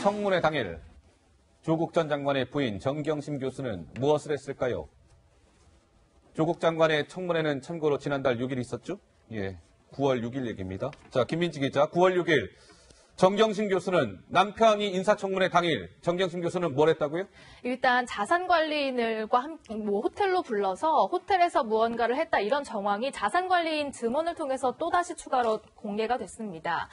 청문회 당일 조국 전 장관의 부인 정경심 교수는 무엇을 했을까요? 조국 장관의 청문회는 참고로 지난달 6일 있었죠? 예, 9월 6일 얘기입니다. 자, 김민지 기자, 9월 6일 정경심 교수는 남편이 인사청문회 당일 정경심 교수는 뭘 했다고요? 일단 자산관리인들과 호텔로 불러서 호텔에서 무언가를 했다 이런 정황이 자산관리인 증언을 통해서 또다시 추가로 공개가 됐습니다.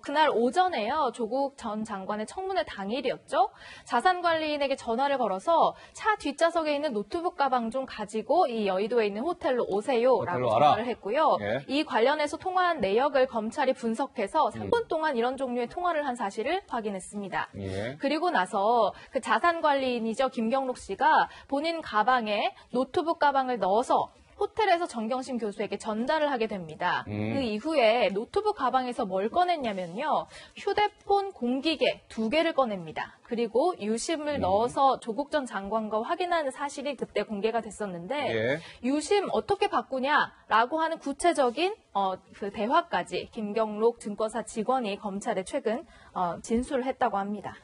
그날 오전에요. 조국 전 장관의 청문회 당일이었죠. 자산관리인에게 전화를 걸어서 차 뒷좌석에 있는 노트북 가방 좀 가지고 이 여의도에 있는 호텔로 오세요라고 전화를 했고요. 예. 이 관련해서 통화한 내역을 검찰이 분석해서 3분 동안 이런 종류의 통화를 한 사실을 확인했습니다. 예. 그리고 나서 그 자산관리인이죠. 김경록 씨가 본인 가방에 노트북 가방을 넣어서 호텔에서 정경심 교수에게 전달을 하게 됩니다. 그 이후에 노트북 가방에서 뭘 꺼냈냐면요. 휴대폰 공기계 2개를 꺼냅니다. 그리고 유심을 넣어서 조국 전 장관과 확인하는 사실이 그때 공개가 됐었는데 예. 유심 어떻게 바꾸냐라고 하는 구체적인 그 대화까지 김경록 증권사 직원이 검찰에 최근 진술을 했다고 합니다.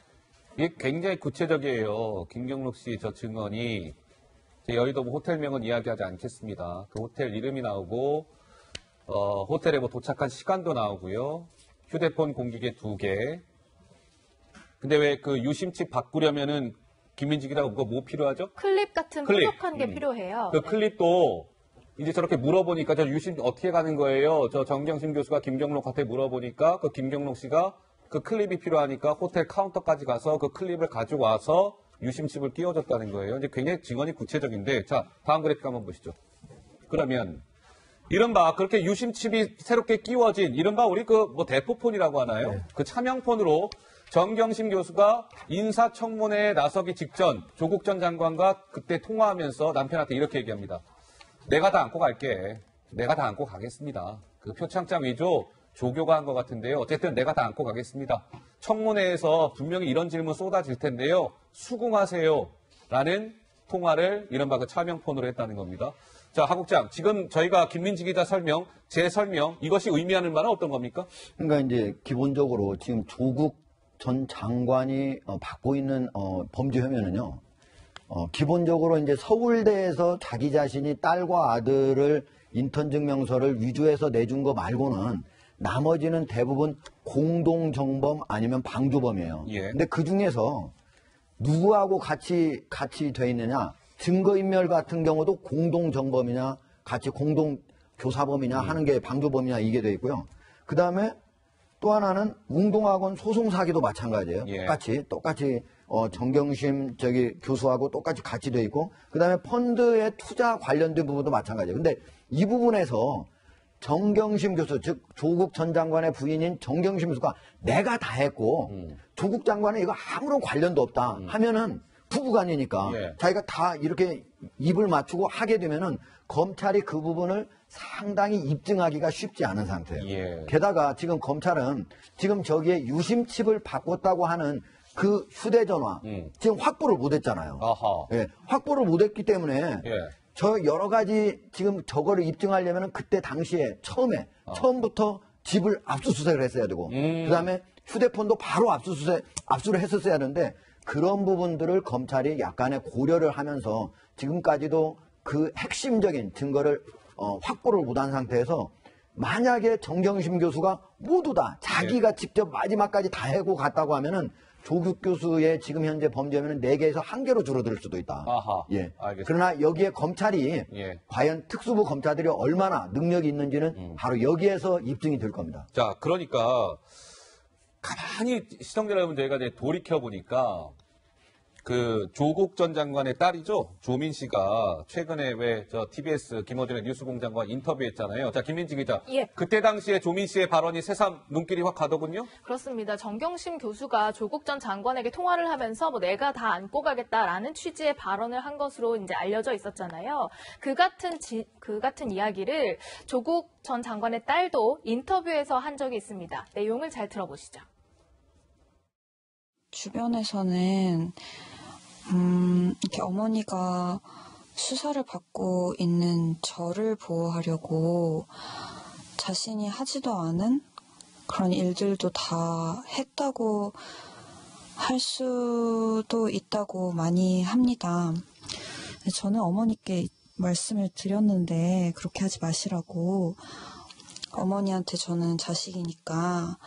이게 굉장히 구체적이에요. 김경록 씨 저 증언이 여의도 호텔명은 이야기하지 않겠습니다. 그 호텔 이름이 나오고 호텔에 도착한 시간도 나오고요. 휴대폰 공기계 2개. 근데 왜 그 유심칩 바꾸려면은 김민지 기자가 뭐 필요하죠? 클립 같은 뾰족한 게 필요해요. 그 클립도 이제 저렇게 물어보니까 저 유심 어떻게 가는 거예요? 저 정경심 교수가 김경록한테 물어보니까 그 김경록 씨가 그 클립이 필요하니까 호텔 카운터까지 가서 그 클립을 가지고 와서 유심칩을 끼워줬다는 거예요. 이제 굉장히 증언이 구체적인데, 자, 다음 그래픽 한번 보시죠. 그러면, 이른바 그렇게 유심칩이 새롭게 끼워진, 이른바 우리 대포폰이라고 하나요? 네. 그 차명폰으로 정경심 교수가 인사청문회에 나서기 직전 조국 전 장관과 그때 통화하면서 남편한테 이렇게 얘기합니다. 내가 다 안고 갈게. 내가 다 안고 가겠습니다. 그 표창장 위조 조교가 한 것 같은데요. 어쨌든 내가 다 안고 가겠습니다. 청문회에서 분명히 이런 질문 쏟아질 텐데요. 수긍하세요. 라는 통화를 이른바 그 차명폰으로 했다는 겁니다. 자, 하 국장, 지금 저희가 김민지 기자 설명, 제 설명, 이것이 의미하는 바는 어떤 겁니까? 그러니까 이제 기본적으로 지금 조국 전 장관이 받고 있는 범죄 혐의는요. 기본적으로 이제 서울대에서 자기 자신이 딸과 아들을 인턴 증명서를 위조해서 내준 거 말고는 나머지는 대부분 공동정범 아니면 방조범이에요. 예. 근데 그 중에서 누구하고 같이 돼 있느냐? 증거인멸 같은 경우도 공동정범이냐, 같이 공동교사범이냐 하는 게 방조범이냐 이게 돼 있고요. 그 다음에 또 하나는 웅동학원 소송사기도 마찬가지예요. 예. 똑같이 정경심 교수하고 똑같이 같이 돼 있고, 그 다음에 펀드의 투자 관련된 부분도 마찬가지예요. 근데 이 부분에서 정경심 교수, 즉 조국 전 장관의 부인인 정경심 교수가 내가 다 했고 조국 장관은 이거 아무런 관련도 없다 하면은 부부간이니까 예. 자기가 다 이렇게 입을 맞추고 하게 되면은 검찰이 그 부분을 상당히 입증하기가 쉽지 않은 상태예요. 예. 게다가 지금 검찰은 지금 저기에 유심칩을 바꿨다고 하는 그 휴대전화 지금 확보를 못했잖아요. 아하. 예, 확보를 못했기 때문에 예. 저 여러 가지 지금 저거를 입증하려면 그때 당시에 처음부터 집을 압수수색을 했어야 되고 그다음에 휴대폰도 바로 압수를 했었어야 하는데 그런 부분들을 검찰이 약간의 고려를 하면서 지금까지도 그 핵심적인 증거를 확보를 못한 상태에서 만약에 정경심 교수가 모두 다 자기가 직접 마지막까지 다 해고 갔다고 하면은 조국 교수의 지금 현재 범죄는 4개에서 1개로 줄어들 수도 있다. 아하. 예. 알겠습니다. 그러나 여기에 검찰이 예. 과연 특수부 검사들이 얼마나 능력이 있는지는 바로 여기에서 입증이 될 겁니다. 자, 그러니까 가만히 시청자 여러분 저희가 이제 돌이켜 보니까 그 조국 전 장관의 딸이죠. 조민 씨가 최근에 왜 저 TBS 김어준의 뉴스공장과 인터뷰했잖아요. 자, 김민지 기자. 예. 그때 당시에 조민 씨의 발언이 새삼 눈길이 확 가더군요. 그렇습니다. 정경심 교수가 조국 전 장관에게 통화를 하면서 내가 다 안고 가겠다라는 취지의 발언을 한 것으로 이제 알려져 있었잖아요. 그 같은 이야기를 조국 전 장관의 딸도 인터뷰에서 한 적이 있습니다. 내용을 잘 들어보시죠. 주변에서는 이렇게 어머니가 수사를 받고 있는 저를 보호하려고 자신이 하지도 않은 그런 일들도 다 했다고 할 수도 있다고 많이 합니다. 저는 어머니께 말씀을 드렸는데 그렇게 하지 마시라고. 어머니한테 저는 자식이니까.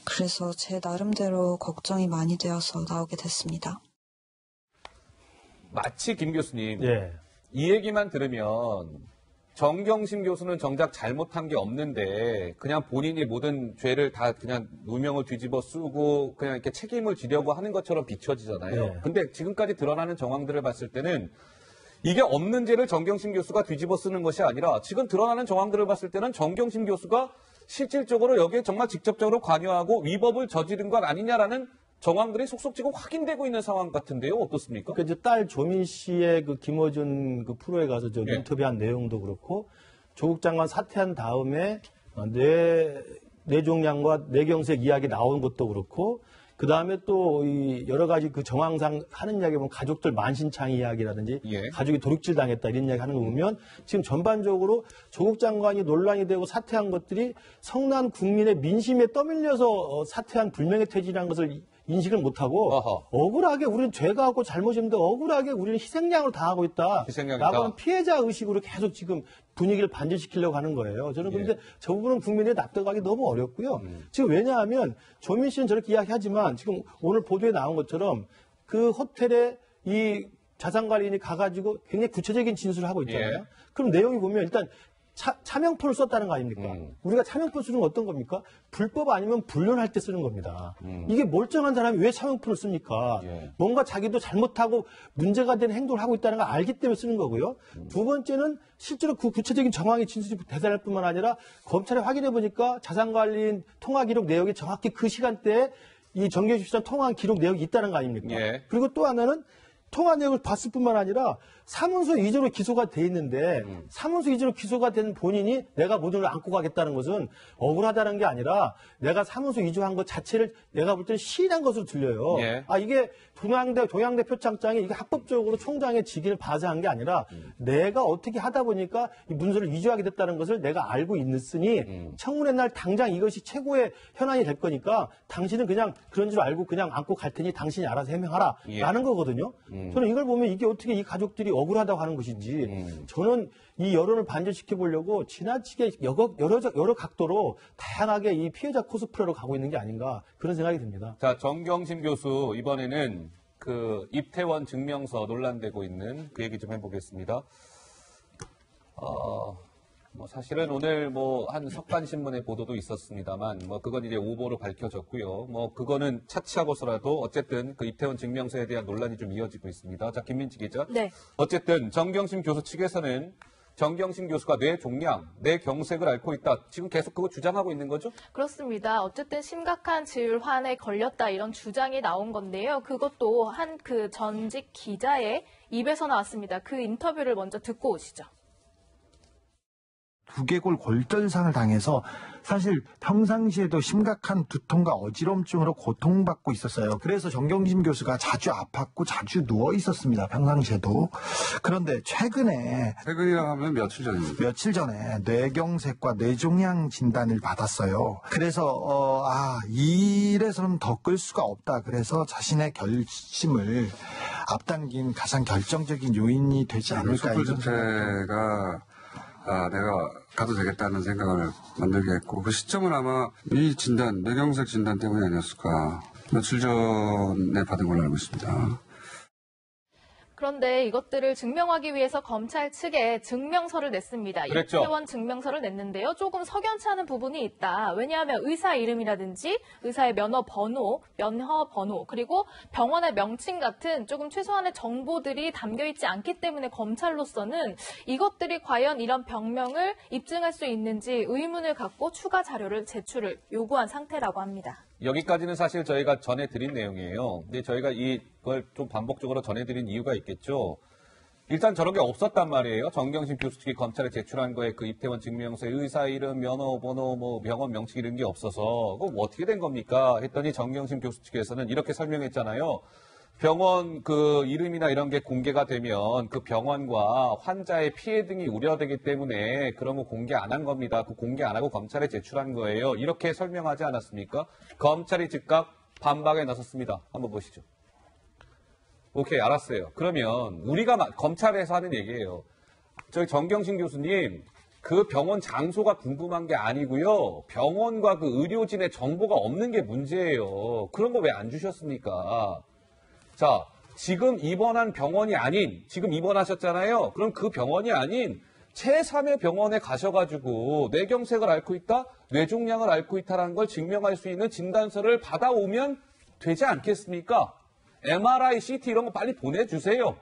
그래서 제 나름대로 걱정이 많이 되어서 나오게 됐습니다. 마치 김 교수님 예. 이 얘기만 들으면 정경심 교수는 정작 잘못한 게 없는데 그냥 본인이 모든 죄를 다 그냥 누명을 뒤집어 쓰고 그냥 이렇게 책임을 지려고 하는 것처럼 비춰지잖아요. 네. 근데 지금까지 드러나는 정황들을 봤을 때는 이게 없는 죄를 정경심 교수가 뒤집어 쓰는 것이 아니라 지금 드러나는 정황들을 봤을 때는 정경심 교수가 실질적으로 여기에 정말 직접적으로 관여하고 위법을 저지른 것 아니냐라는 정황들이 속속 지금 확인되고 있는 상황 같은데요. 어떻습니까? 그 이제 딸 조민 씨의 그 김어준 그 프로에 가서 저 예. 인터뷰한 내용도 그렇고 조국 장관 사퇴한 다음에 뇌종양과 뇌경색 이야기 나온 것도 그렇고 그 다음에 또 이 여러 가지 그 정황상 하는 이야기 보면 가족들 만신창이 이야기라든지 예. 가족이 도둑질 당했다 이런 이야기 하는 거 보면 지금 전반적으로 조국 장관이 논란이 되고 사퇴한 것들이 성난 국민의 민심에 떠밀려서 사퇴한 불명예 퇴진이라는 것을 인식을 못하고 어허. 억울하게 우리는 죄가 없고 잘못인데 억울하게 우리는 희생양을 당하고 있다. 희생양이다. 라고 하는 피해자 의식으로 계속 지금 분위기를 반전시키려고 하는 거예요. 저는 그런데 저 부분은 국민이 납득하기 너무 어렵고요. 지금 왜냐하면 조민 씨는 저렇게 이야기하지만 지금 오늘 보도에 나온 것처럼 그 호텔에 이 자산관리인이 가가지고 굉장히 구체적인 진술을 하고 있잖아요. 예. 그럼 내용이 보면 일단 차명폰을 썼다는 거 아닙니까? 우리가 차명폰 쓰는 건 어떤 겁니까? 불법 아니면 불륜할 때 쓰는 겁니다. 이게 멀쩡한 사람이 왜 차명폰을 씁니까? 예. 뭔가 자기도 잘못하고 문제가 되는 행동을 하고 있다는 걸 알기 때문에 쓰는 거고요. 두 번째는 실제로 그 구체적인 정황의 진술이 대단할 뿐만 아니라 검찰에 확인해 보니까 자산관리인 통화 기록 내역이 정확히 그 시간대에 이 정경심 씨랑 통화한 기록 내역이 있다는 거 아닙니까? 예. 그리고 또 하나는 통화 내역을 봤을 뿐만 아니라 사문서 위조로 기소가 돼 있는데 사문서 위조로 기소가 된 본인이 내가 모든 걸 안고 가겠다는 것은 억울하다는 게 아니라 내가 사문서 위조한 것 자체를 내가 볼 때는 시인한 것으로 들려요. 예. 아 이게 동양대 표창장이 이게 합법적으로 총장의 직위를 바자한 게 아니라 내가 어떻게 하다 보니까 이 문서를 위조하게 됐다는 것을 내가 알고 있으니 청문회 날 당장 이것이 최고의 현안이 될 거니까 당신은 그냥 그런 줄 알고 그냥 안고 갈 테니 당신이 알아서 해명하라 예. 라는 거거든요. 저는 이걸 보면 이게 어떻게 이 가족들이 억울하다고 하는 것인지 저는 이 여론을 반전시켜 보려고 지나치게 여러 각도로 다양하게 이 피해자 코스프레로 가고 있는 게 아닌가 그런 생각이 듭니다. 자, 정경심 교수 이번에는 그 입퇴원 증명서 논란되고 있는 그 얘기 좀 해보겠습니다. 뭐 사실은 오늘 뭐 한 석간신문의 보도도 있었습니다만 뭐 그건 이제 오보로 밝혀졌고요. 뭐 그거는 차치하고서라도 어쨌든 그 입퇴원 증명서에 대한 논란이 좀 이어지고 있습니다. 자, 김민지 기자. 네. 어쨌든 정경심 교수 측에서는 정경심 교수가 뇌종양, 뇌경색을 앓고 있다. 지금 계속 그거 주장하고 있는 거죠? 그렇습니다. 어쨌든 심각한 질환에 걸렸다 이런 주장이 나온 건데요. 그것도 한 그 전직 기자의 입에서 나왔습니다. 그 인터뷰를 먼저 듣고 오시죠. 두개골 골절상을 당해서 사실 평상시에도 심각한 두통과 어지럼증으로 고통받고 있었어요. 그래서 정경심 교수가 자주 아팠고 자주 누워 있었습니다. 평상시에도. 그런데 최근이라 하면 며칠 전에 뇌경색과 뇌종양 진단을 받았어요. 그래서 이래서는 더 끌 수가 없다. 그래서 자신의 결심을 앞당긴 가장 결정적인 요인이 되지 않을까. 촛불 집회가 내가 가도 되겠다는 생각을 만들게 했고 그 시점은 아마 이 진단, 뇌경색 진단 때문이 아니었을까. 며칠 전에 받은 걸로 알고 있습니다. 그런데 이것들을 증명하기 위해서 검찰 측에 증명서를 냈습니다. 그랬죠. 입퇴원 증명서를 냈는데요. 조금 석연치 않은 부분이 있다. 왜냐하면 의사 이름이라든지 의사의 면허 번호, 그리고 병원의 명칭 같은 조금 최소한의 정보들이 담겨있지 않기 때문에 검찰로서는 이것들이 과연 이런 병명을 입증할 수 있는지 의문을 갖고 추가 자료를 제출을 요구한 상태라고 합니다. 여기까지는 사실 저희가 전해드린 내용이에요. 근데 저희가 이걸 좀 반복적으로 전해드린 이유가 있겠죠. 일단 저런 게 없었단 말이에요. 정경심 교수 측이 검찰에 제출한 거에 그 입퇴원 증명서에 의사 이름, 면허 번호, 뭐 병원 명칭 이런 게 없어서 그거 뭐 어떻게 된 겁니까? 했더니 정경심 교수 측에서는 이렇게 설명했잖아요. 병원 그 이름이나 이런 게 공개가 되면 그 병원과 환자의 피해 등이 우려되기 때문에 그런 거 공개 안 한 겁니다. 그 공개 안 하고 검찰에 제출한 거예요. 이렇게 설명하지 않았습니까? 검찰이 즉각 반박에 나섰습니다. 한번 보시죠. 오케이, 알았어요. 그러면 우리가 검찰에서 하는 얘기예요. 저희 정경심 교수님, 그 병원 장소가 궁금한 게 아니고요. 병원과 그 의료진의 정보가 없는 게 문제예요. 그런 거 왜 안 주셨습니까? 자, 지금 입원한 병원이 아닌, 지금 입원하셨잖아요. 그럼 그 병원이 아닌 제3의 병원에 가셔가지고 뇌경색을 앓고 있다, 뇌종양을 앓고 있다는 걸 증명할 수 있는 진단서를 받아오면 되지 않겠습니까? MRI, CT 이런 거 빨리 보내주세요.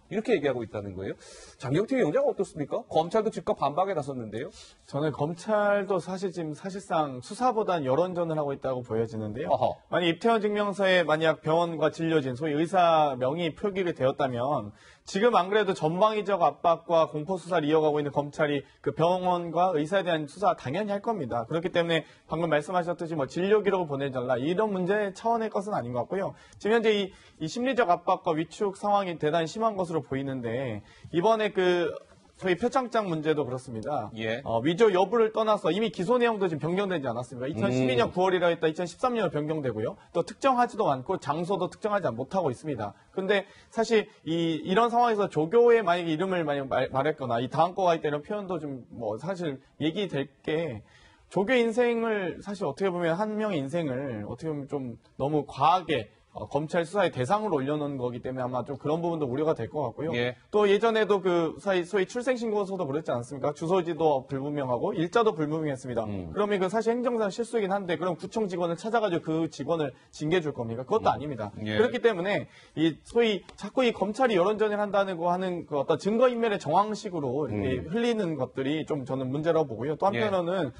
이렇게 얘기하고 있다는 거예요. 장경태 위원장 어떻습니까? 검찰도 즉각 반박에 나섰는데요. 저는 검찰도 사실 지금 사실상 수사보단 여론전을 하고 있다고 보여지는데요. 어허. 만약 입퇴원 증명서에 만약 병원과 진료진, 소위 의사 명의 표기가 되었다면 지금 안 그래도 전방위적 압박과 공포수사를 이어가고 있는 검찰이 그 병원과 의사에 대한 수사 당연히 할 겁니다. 그렇기 때문에 방금 말씀하셨듯이 뭐 진료 기록을 보내달라 이런 문제 차원의 것은 아닌 것 같고요. 지금 현재 이 심리적 압박과 위축 상황이 대단히 심한 것으로 보이는데 이번에 그 저희 표창장 문제도 그렇습니다. 예. 위조 여부를 떠나서 이미 기소 내용도 지금 변경되지 않았습니까? 2012년 9월이라 했다 2013년으로 변경되고요. 또 특정하지도 않고 장소도 특정하지 못하고 있습니다. 근데 사실 이런 상황에서 조교의 만약에 이름을 만약 말했거나 이 다음 거가 있다 이런 표현도 좀 뭐 사실 얘기될 게 조교 인생을 사실 어떻게 보면 한 명의 인생을 어떻게 보면 좀 너무 과하게 검찰 수사의 대상으로 올려놓은 거기 때문에 아마 좀 그런 부분도 우려가 될 것 같고요. 예. 또 예전에도 그 소위 출생신고서도 그랬지 않습니까? 주소지도 불분명하고 일자도 불분명했습니다. 그러면 그 사실 행정상 실수이긴 한데 그럼 구청 직원을 찾아가지고 그 직원을 징계해 줄 겁니까? 그것도 아닙니다. 예. 그렇기 때문에 이 소위 자꾸 이 검찰이 여론전을 한다는 거 하는 그 어떤 증거인멸의 정황식으로 이렇게 흘리는 것들이 좀 저는 문제라고 보고요. 또 한편으로는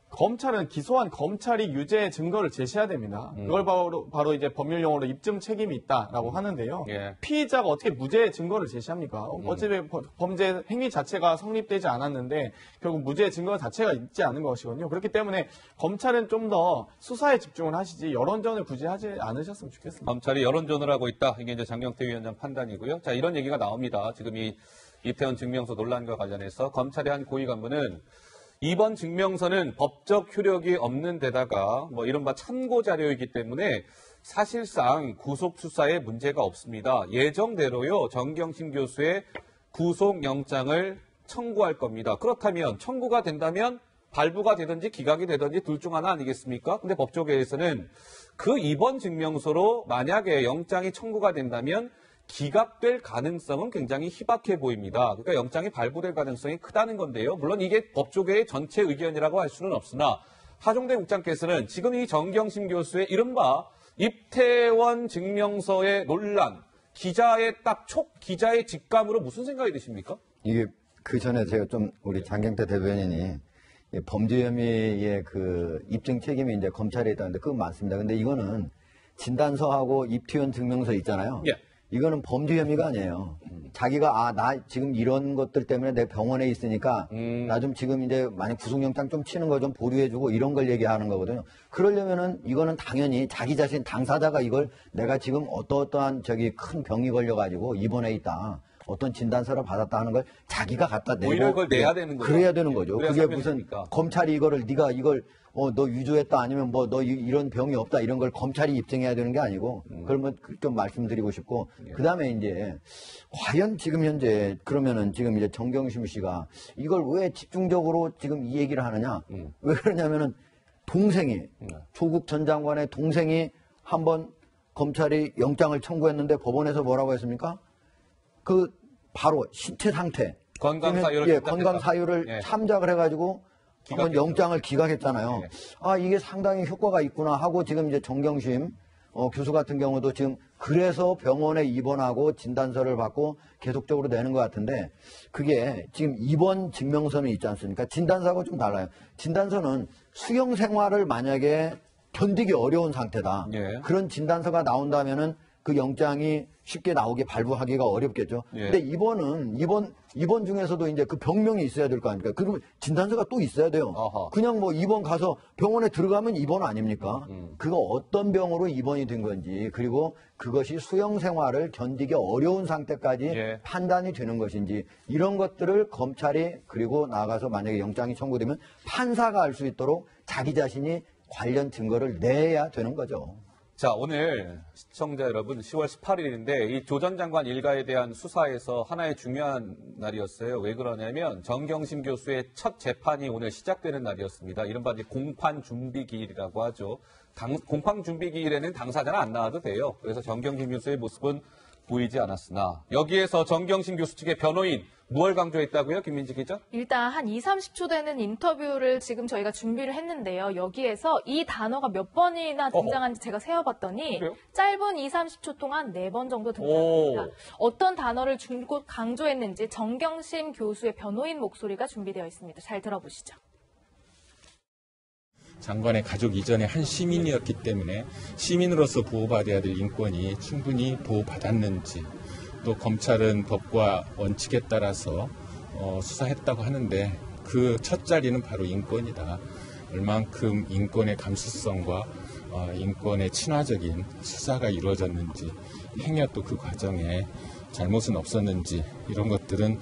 검찰은 기소한 검찰이 유죄 증거를 제시해야 됩니다. 그걸 바로 이제 법률 용어로 입증 책임이 있다라고 하는데요. 예. 피의자가 어떻게 무죄 증거를 제시합니까? 어차피 범죄 행위 자체가 성립되지 않았는데 결국 무죄 증거 자체가 있지 않은 것이거든요. 그렇기 때문에 검찰은 좀 더 수사에 집중을 하시지 여론전을 굳이 하지 않으셨으면 좋겠습니다. 검찰이 여론전을 하고 있다. 이게 이제 장경태 위원장 판단이고요. 자, 이런 얘기가 나옵니다. 지금 이 이태원 증명서 논란과 관련해서 검찰의 한 고위 간부는 이번 증명서는 법적 효력이 없는 데다가 뭐 이른바 참고 자료이기 때문에 사실상 구속 수사에 문제가 없습니다. 예정대로요, 정경심 교수의 구속영장을 청구할 겁니다. 그렇다면 청구가 된다면 발부가 되든지 기각이 되든지 둘 중 하나 아니겠습니까? 근데 법조계에서는 그 이번 증명서로 만약에 영장이 청구가 된다면 기각될 가능성은 굉장히 희박해 보입니다. 그러니까 영장이 발부될 가능성이 크다는 건데요. 물론 이게 법조계의 전체 의견이라고 할 수는 없으나 하종대 국장께서는 지금 이 정경심 교수의 이른바 입퇴원 증명서의 논란, 기자의 기자의 직감으로 무슨 생각이 드십니까? 이게 그 전에 제가 좀 우리 장경태 대변인이 범죄 혐의의 그 입증 책임이 이제 검찰에 있다는데 그건 맞습니다. 근데 이거는 진단서하고 입퇴원 증명서 있잖아요. 예. 이거는 범죄 혐의가 아니에요. 자기가 나 지금 이런 것들 때문에 내 병원에 있으니까 나 좀 지금 이제 만약 구속영장 좀 치는 거 좀 보류해주고 이런 걸 얘기하는 거거든요. 그러려면은 이거는 당연히 자기 자신 당사자가 이걸 내가 지금 어떠한 큰 병이 걸려가지고 입원해 있다. 어떤 진단서를 받았다 하는 걸 자기가 갖다 내고 오히려 그걸 내야 되는 거죠. 그래야 되는 거죠. 그래야 그게 무슨 설명되니까. 검찰이 이거를 네가 이걸 너 유조했다 아니면 뭐 너 이런 병이 없다 이런 걸 검찰이 입증해야 되는 게 아니고 그러면 좀 말씀드리고 싶고 그다음에 이제 과연 지금 현재 그러면은 지금 이제 정경심 씨가 이걸 왜 집중적으로 지금 이 얘기를 하느냐? 왜 그러냐면은 동생이 조국 전 장관의 동생이 한번 검찰이 영장을 청구했는데 법원에서 뭐라고 했습니까? 그 바로 신체 상태 건강 사유를 건강 사유를 예. 참작을 해가지고 한번 영장을 기각했잖아요. 예. 아 이게 상당히 효과가 있구나 하고 지금 이제 정경심 교수 같은 경우도 지금 그래서 병원에 입원하고 진단서를 받고 계속적으로 내는 것 같은데 그게 지금 입원 증명서는 있지 않습니까? 진단서하고 좀 달라요. 진단서는 수용 생활을 만약에 견디기 어려운 상태다. 예. 그런 진단서가 나온다면은 그 영장이 쉽게 나오게 발부하기가 어렵겠죠. 예. 근데 입원 중에서도 이제 그 병명이 있어야 될 거 아닙니까? 그리고 진단서가 또 있어야 돼요. 어허. 그냥 뭐 입원 가서 병원에 들어가면 입원 아닙니까? 그거 어떤 병으로 입원이 된 건지 그리고 그것이 수용 생활을 견디기 어려운 상태까지 예. 판단이 되는 것인지 이런 것들을 검찰이 그리고 나가서 만약에 영장이 청구되면 판사가 알 수 있도록 자기 자신이 관련 증거를 내야 되는 거죠. 자, 오늘 시청자 여러분 10월 18일인데 이 조 전 장관 일가에 대한 수사에서 하나의 중요한 날이었어요. 왜 그러냐면 정경심 교수의 첫 재판이 오늘 시작되는 날이었습니다. 이른바 이제 공판 준비 기일이라고 하죠. 공판 준비 기일에는 당사자는 안 나와도 돼요. 그래서 정경심 교수의 모습은 보이지 않았으나 여기에서 정경심 교수 측의 변호인 무엇을 강조했다고요? 김민지 기자? 일단 한 2, 30초 되는 인터뷰를 지금 저희가 준비를 했는데요. 여기에서 이 단어가 몇 번이나 등장한지 제가 세어봤더니 그래요? 짧은 2, 30초 동안 4번 정도 등장합니다. 어떤 단어를 줄곧 강조했는지 정경심 교수의 변호인 목소리가 준비되어 있습니다. 잘 들어보시죠. 장관의 가족 이전에 한 시민이었기 때문에 시민으로서 보호받아야 될 인권이 충분히 보호받았는지, 또 검찰은 법과 원칙에 따라서 수사했다고 하는데 그 첫 자리는 바로 인권이다. 얼만큼 인권의 감수성과 인권의 친화적인 수사가 이루어졌는지, 행여 또 그 과정에 잘못은 없었는지, 이런 것들은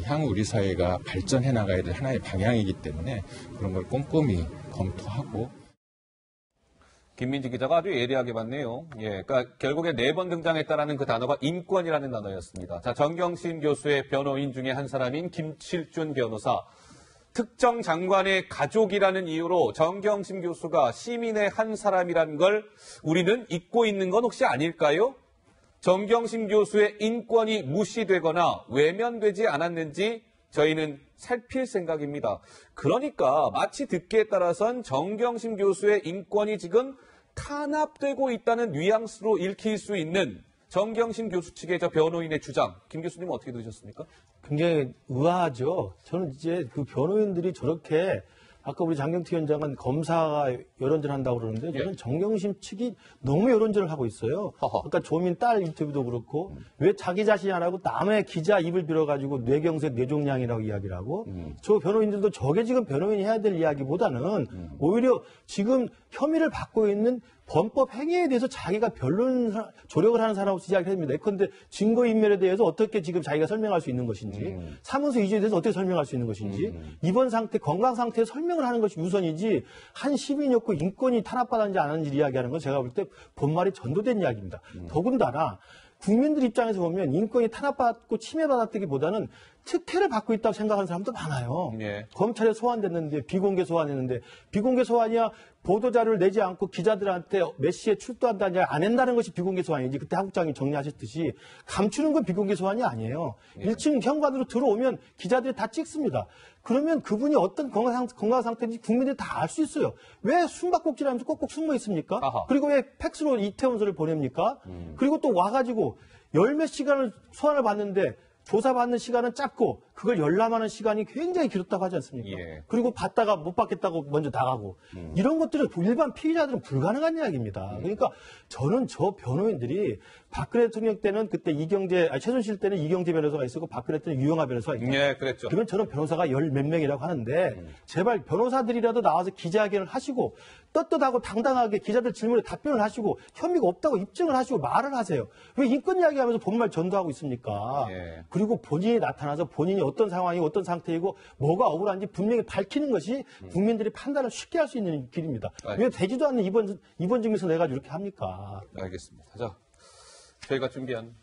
향후 우리 사회가 발전해 나가야 될 하나의 방향이기 때문에 그런 걸 꼼꼼히 검토하고. 김민지 기자가 아주 예리하게 봤네요. 예, 그러니까 결국에 4번 등장했다라는 그 단어가 인권이라는 단어였습니다. 자, 정경심 교수의 변호인 중에 한 사람인 김칠준 변호사. 특정 장관의 가족이라는 이유로 정경심 교수가 시민의 한 사람이라는 걸 우리는 잊고 있는 건 혹시 아닐까요? 정경심 교수의 인권이 무시되거나 외면되지 않았는지 저희는 살필 생각입니다. 그러니까 마치 듣기에 따라선 정경심 교수의 인권이 지금 탄압되고 있다는 뉘앙스로 읽힐 수 있는 정경심 교수 측의 저 변호인의 주장. 김 교수님은 어떻게 들으셨습니까? 굉장히 의아하죠. 저는 이제 그 변호인들이 저렇게 아까 우리 장경태 위원장은 검사가 여론전을 한다고 그러는데 저는 정경심 측이 너무 여론전을 하고 있어요. 아까 조민 딸 인터뷰도 그렇고 왜 자기 자신이 안 하고 남의 기자 입을 빌어가지고 뇌경색 뇌종양이라고 이야기를 하고 저 변호인들도 저게 지금 변호인이 해야 될 이야기보다는 오히려 지금 혐의를 받고 있는 범법 행위에 대해서 자기가 변론 조력을 하는 사람으로서 이야기를 합니다. 예컨대 증거인멸에 대해서 어떻게 지금 자기가 설명할 수 있는 것인지, 사문서 이주에 대해서 어떻게 설명할 수 있는 것인지, 입원 상태, 건강 상태에 설명을 하는 것이 우선이지 한 시민이었고 인권이 탄압받았는지 안 하는지 이야기하는 건 제가 볼 때 본말이 전도된 이야기입니다. 더군다나 국민들 입장에서 보면 인권이 탄압받고 침해받았다기보다는 특혜를 받고 있다고 생각하는 사람도 많아요. 예. 검찰에 소환됐는데 비공개 소환했는데 비공개 소환이야 보도자료를 내지 않고 기자들한테 몇 시에 출두한다냐 안 한다는 것이 비공개 소환이지. 그때 한국장이 정리하셨듯이 감추는 건 비공개 소환이 아니에요. 1층 현관으로 들어오면 기자들이 다 찍습니다. 그러면 그분이 어떤 건강 상태인지 국민들이 다 알 수 있어요. 왜 숨바꼭질하면서 꼭꼭 숨어 있습니까? 아하. 그리고 왜 팩스로 이태원서를 보냅니까? 그리고 또 와가지고 열 몇 시간을 소환을 받는데 조사받는 시간은 짧고 그걸 열람하는 시간이 굉장히 길었다고 하지 않습니까? 예. 그리고 받다가 못 받겠다고 먼저 나가고 이런 것들은 일반 피의자들은 불가능한 이야기입니다. 그러니까 저는 저 변호인들이 박근혜 대통령 때는 그때 최순실 때는 이경재 변호사가 있었고 박근혜 때는 유영하 변호사가 있었고 예, 그랬죠. 그러면 저는 변호사가 열 몇 명이라고 하는데 제발 변호사들이라도 나와서 기자회견을 하시고 떳떳하고 당당하게 기자들 질문에 답변을 하시고 혐의가 없다고 입증을 하시고 말을 하세요. 왜 인권 이야기하면서 본말 전도하고 있습니까? 예. 그리고 본인이 나타나서 본인이 어떤 상황이고 어떤 상태이고 뭐가 억울한지 분명히 밝히는 것이 국민들이 판단을 쉽게 할 수 있는 길입니다. 왜 되지도 않는 입원 증명서 내가지고 이렇게 합니까? 알겠습니다. 자, 저희가 준비한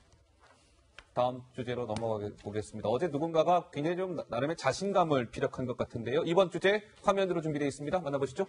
다음 주제로 넘어가 보겠습니다. 어제 누군가가 굉장히 좀 나름의 자신감을 피력한 것 같은데요. 이번 주제 화면으로 준비되어 있습니다. 만나보시죠.